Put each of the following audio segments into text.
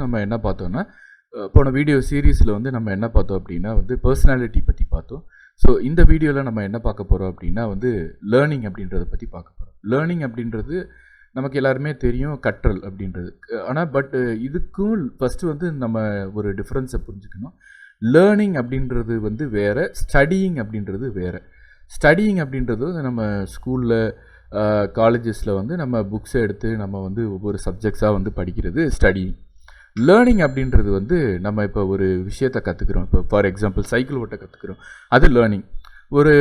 நம்ம என்ன பார்த்தோம்னா, போன வீடியோ சீரீஸில் வந்து நம்ம என்ன பார்த்தோம் அப்படின்னா வந்து பர்சனாலிட்டி பற்றி பார்த்தோம். ஸோ இந்த வீடியோவில் நம்ம என்ன பார்க்க போகிறோம் அப்படின்னா வந்து லேர்னிங் அப்படின்றத பற்றி பார்க்க போகிறோம். லேர்னிங் அப்படின்றது நமக்கு எல்லாருமே தெரியும், கற்றல் அப்படின்றது. ஆனால் இதுக்கும் ஃபஸ்ட்டு வந்து நம்ம ஒரு டிஃப்ரென்ஸை புரிஞ்சுக்கணும். லேர்னிங் அப்படின்றது வந்து வேறு, ஸ்டடியிங் அப்படின்றது வேறு. ஸ்டடியிங் அப்படின்றது வந்து நம்ம ஸ்கூலில் காலேஜஸில் வந்து நம்ம புக்ஸை எடுத்து நம்ம வந்து ஒவ்வொரு சப்ஜெக்ட்ஸாக வந்து படிக்கிறது ஸ்டடியிங். லேர்னிங் அப்படின்றது வந்து நம்ம இப்போ ஒரு விஷயத்தை கற்றுக்குறோம். இப்போ ஃபார் எக்ஸாம்பிள் சைக்கிள் ஓட்ட கற்றுக்குறோம், அது லேர்னிங். ஒரு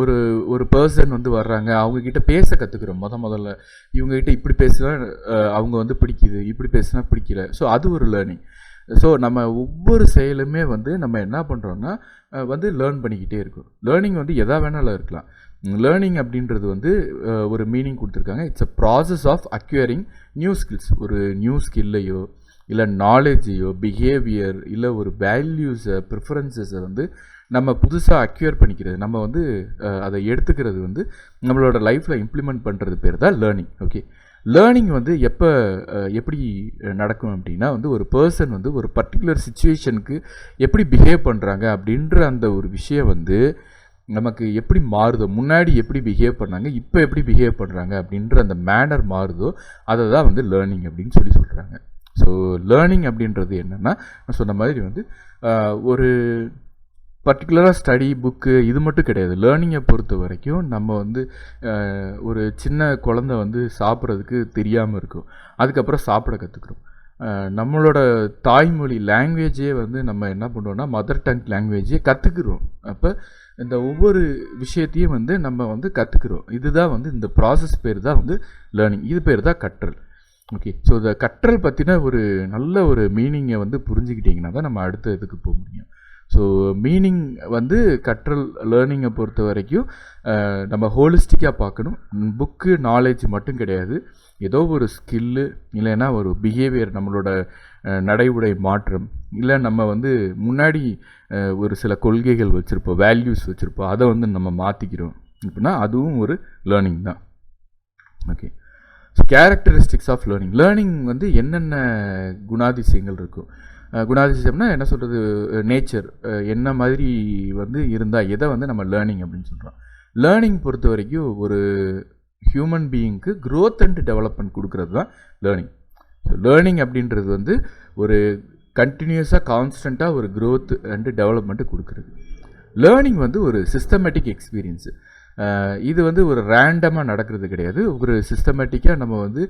ஒரு ஒரு பர்சன் வந்து வர்றாங்க, அவங்கக்கிட்ட பேச கற்றுக்குறோம். முதல்ல இவங்ககிட்ட இப்படி பேசுனா அவங்க வந்து பிடிக்குது, இப்படி பேசுனா பிடிக்கல. ஸோ அது ஒரு லேர்னிங். ஸோ நம்ம ஒவ்வொரு செயலுமே வந்து நம்ம என்ன பண்ணுறோன்னா வந்து லேர்ன் பண்ணிக்கிட்டே இருக்கோம். லேர்னிங் வந்து எதா வேணாலும் இருக்கலாம். லேர்னிங் அப்படின்றது வந்து ஒரு மீனிங் கொடுத்துருக்காங்க. It's a process of acquiring new skills. ஒரு நியூ ஸ்கில்லையோ இல்லை நாலேஜையோ பிஹேவியர் இல்லை ஒரு வேல்யூஸை ப்ரிஃபரன்சஸை வந்து நம்ம புதுசாக அக்வயர் பண்ணிக்கிறது, நம்ம வந்து அதை எடுத்துக்கிறது வந்து நம்மளோட லைஃப்பில் இம்ப்ளிமெண்ட் பண்ணுறது பேர் தான் லேர்னிங். ஓகே, லேர்னிங் வந்து எப்படி நடக்கும் அப்படின்னா வந்து ஒரு பர்சன் வந்து ஒரு பர்டிகுலர் சுச்சுவேஷனுக்கு எப்படி பிஹேவ் பண்ணுறாங்க அப்படின்ற அந்த ஒரு விஷயம் வந்து நமக்கு எப்படி மாறுதோ, முன்னாடி எப்படி பிஹேவ் பண்ணாங்க, இப்போ எப்படி பிஹேவ் பண்ணுறாங்க அப்படின்ற அந்த மேனர் மாறுதோ அதை தான் வந்து லேர்னிங் அப்படின்னு சொல்கிறாங்க. ஸோ லேர்னிங் அப்படின்றது என்னென்னா, நான் சொன்ன மாதிரி வந்து ஒரு பர்டிகுலராக ஸ்டடி புக்கு இது மட்டும் கிடையாது. லேர்னிங்கை பொறுத்த வரைக்கும் நம்ம வந்து ஒரு சின்ன குழந்தை வந்து சாப்பிட்றதுக்கு தெரியாமல் இருக்கும், அதுக்கப்புறம் சாப்பிட கற்றுக்குறோம். நம்மளோட தாய்மொழி லாங்குவேஜே வந்து நம்ம என்ன பண்ணுறோன்னா மதர் டங் லாங்குவேஜே கற்றுக்குறோம். அப்போ இந்த ஒவ்வொரு விஷயத்தையும் வந்து நம்ம வந்து கற்றுக்குறோம். இதுதான் வந்து இந்த ப்ராசஸ் பேர் தான் வந்து லேர்னிங். இது பேர் தான் கற்றல். ஓகே, ஸோ இந்த கற்றல் பற்றின ஒரு நல்ல ஒரு மீனிங்கை வந்து புரிஞ்சுக்கிட்டிங்கன்னா தான் நம்ம அடுத்த இதுக்கு போக முடியும். ஸோ மீனிங் வந்து கற்றல் லேர்னிங்கை பொறுத்த வரைக்கும் நம்ம ஹோலிஸ்டிக்காக பார்க்கணும். புக்கு நாலேஜ் மட்டும் கிடையாது, ஏதோ ஒரு ஸ்கில்லு இல்லைன்னா ஒரு பிஹேவியர், நம்மளோட நடை உடை மாற்றம், இல்லை நம்ம வந்து முன்னாடி ஒரு சில கொள்கைகள் வச்சுருப்போம், வேல்யூஸ் வச்சுருப்போம், அதை வந்து நம்ம மாற்றிக்கிறோம் அப்படின்னா அதுவும் ஒரு லேர்னிங் தான். Okay, so characteristics of learning. Learning வந்து என்னென்ன குணாதிசயங்கள் இருக்கும்? குணாதிசயம்னா என்ன சொல்கிறது, நேச்சர் என்ன மாதிரி வந்து இருந்தால் எதை வந்து நம்ம லேர்னிங் அப்படின்னு சொல்கிறோம். லேர்னிங் பொறுத்த வரைக்கும் ஒரு ஹியூமன் பீயிங்க்கு க்ரோத் அண்ட் டெவலப்மெண்ட் கொடுக்கறது தான் லேர்னிங். ஸோ லேர்னிங் அப்படின்றது வந்து ஒரு கண்டினியூஸாக கான்ஸ்டண்ட்டாக ஒரு க்ரோத் அண்டு டெவலப்மெண்ட்டு கொடுக்குறது. லேர்னிங் வந்து ஒரு சிஸ்டமேட்டிக் எக்ஸ்பீரியன்ஸு. இது வந்து ஒரு ரேண்டமாக நடக்கிறது கிடையாது, ஒரு சிஸ்டமேட்டிக்காக நம்ம வந்து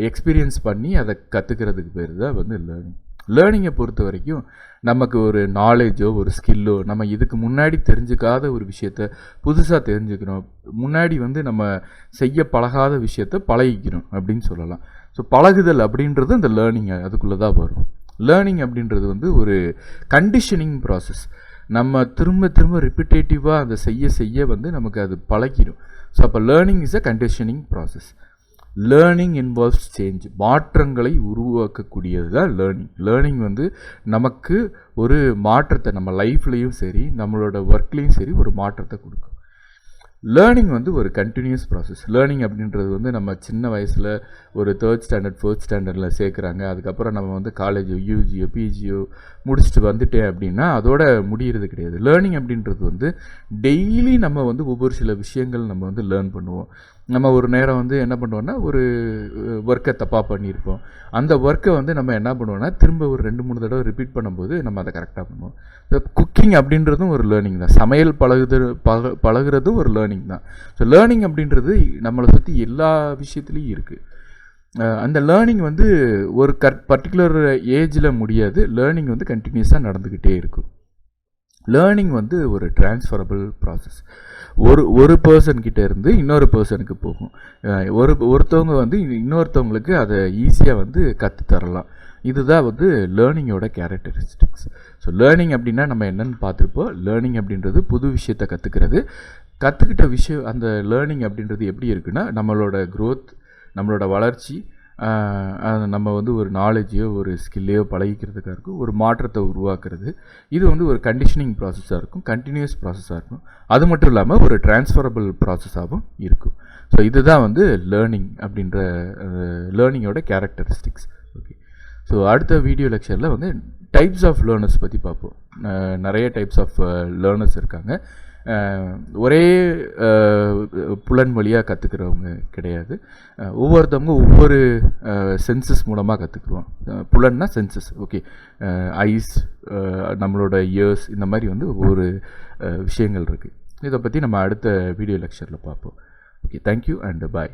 எக்ஸ்பீரியன்ஸ் பண்ணி அதை கற்றுக்கிறதுக்கு பேர் தான் வந்து லேர்னிங். லேர்னிங்கை பொறுத்த வரைக்கும் நமக்கு ஒரு நாலேஜோ ஒரு ஸ்கில்லோ, நம்ம இதுக்கு முன்னாடி தெரிஞ்சுக்காத ஒரு விஷயத்த புதுசாக தெரிஞ்சுக்கிறோம், முன்னாடி வந்து நம்ம செய்ய பழகாத விஷயத்த பழகிக்கிறோம் அப்படின்னு சொல்லலாம். ஸோ பழகுதல் அப்படின்றது அந்த லேர்னிங் அதுக்குள்ளே தான் வரும். லேர்னிங் அப்படின்றது வந்து ஒரு கண்டிஷனிங் ப்ராசஸ். நம்ம திரும்ப திரும்ப ரிப்பிட்டேட்டிவாக அதை செய்ய வந்து நமக்கு அது பழகிடும். ஸோ அப்போ learning is a conditioning process. Learning involves change. மாற்றங்களை உருவாக்கக்கூடியது தான் லேர்னிங். லேர்னிங் வந்து நமக்கு ஒரு மாற்றத்தை நம்ம லைஃப்லேயும் சரி நம்மளோட ஒர்க்லேயும் சரி ஒரு மாற்றத்தை கொடுக்கும். லேர்னிங் வந்து ஒரு கண்டினியூஸ் ப்ராசஸ். லேர்னிங் அப்படின்றது வந்து நம்ம சின்ன வயசில் ஒரு 3rd ஸ்டாண்டர்ட் 4th ஸ்டாண்டர்டில் சேர்க்குறாங்க, அதுக்கப்புறம் நம்ம வந்து காலேஜோ யூஜியோ பிஜியோ முடிச்சுட்டு வந்துட்டேன் அப்படின்னா அதோட முடிகிறது கிடையாது. லேர்னிங் அப்படின்றது வந்து டெய்லி நம்ம வந்து ஒவ்வொரு சில விஷயங்கள் நம்ம வந்து லேர்ன் பண்ணுவோம். நம்ம ஒரு நேரம் வந்து என்ன பண்ணுவோம்னா ஒரு ஒர்க்கை தப்பாக பண்ணியிருப்போம், அந்த ஒர்க்கை வந்து நம்ம என்ன பண்ணுவோம்னா திரும்ப ஒரு 2-3 தடவை ரிப்பீட் பண்ணும்போது நம்ம அதை கரெக்டாக பண்ணுவோம். குக்கிங் அப்படின்றதும் ஒரு லேர்னிங் தான். சமையல் பழகுறதும் ஒரு லேர்னிங் தான். ஸோ லேர்னிங் அப்படின்றது நம்மளை சுற்றி எல்லா விஷயத்துலேயும் இருக்குது. அந்த லேர்னிங் வந்து ஒரு பர்டிகுலர் ஏஜில் முடியாது. லேர்னிங் வந்து கண்டினியூஸாக நடந்துக்கிட்டே இருக்கும். லேர்னிங் வந்து ஒரு டிரான்ஸ்ஃபரபிள் ப்ராசஸ். ஒரு பர்சன்கிட்ட இருந்து இன்னொரு பர்சனுக்கு போகும். ஒருத்தவங்க வந்து இன்னொருத்தவங்களுக்கு அதை ஈஸியாக வந்து கற்றுத்தரலாம். இதுதான் வந்து லேர்னிங்கோட கேரக்டரிஸ்டிக்ஸ். ஸோ லேர்னிங் அப்படின்னா நம்ம என்னென்னு பார்த்துருப்போம். லேர்னிங் அப்படின்றது புது விஷயத்தை கற்றுக்கிறது. கற்றுக்கிட்ட விஷயம் அந்த லேர்னிங் அப்படின்றது எப்படி இருக்குன்னா நம்மளோட க்ரோத், நம்மளோட வளர்ச்சி, நம்ம வந்து ஒரு நாலேஜையோ ஒரு ஸ்கில்லையோ பழகிக்கிறதுக்காக இருக்கும், ஒரு மாற்றத்தை உருவாக்குறது. இது வந்து ஒரு கண்டிஷனிங் ப்ராசஸாக இருக்கும், கண்டினியூஸ் ப்ராசஸாக இருக்கும். அது மட்டும் இல்லாமல் ஒரு டிரான்ஸ்ஃபரபிள் ப்ராசஸாகவும் இருக்கும். ஸோ இதுதான் வந்து லேர்னிங் அப்படின்ற லேர்னிங்கோட கேரக்டரிஸ்டிக்ஸ். ஓகே, ஸோ அடுத்த வீடியோ லெக்சரில் வந்து டைப்ஸ் ஆஃப் லேர்னர்ஸ் பற்றி பார்ப்போம். நிறைய டைப்ஸ் ஆஃப் லேர்னர்ஸ் இருக்காங்க. ஒரே புலன் வழியாக கற்றுக்கிறவங்க கிடையாது. ஒவ்வொருத்தவங்க ஒவ்வொரு சென்சஸ் மூலமாக கற்றுக்குறோம். புலன்னா சென்சஸ், ஓகே, ஐஸ், நம்மளோட இயர்ஸ், இந்த மாதிரி வந்து ஒவ்வொரு விஷயங்கள் இருக்குது. இதை பற்றி நம்ம அடுத்த வீடியோ லெக்சரில் பார்ப்போம். Okay, thank you and bye.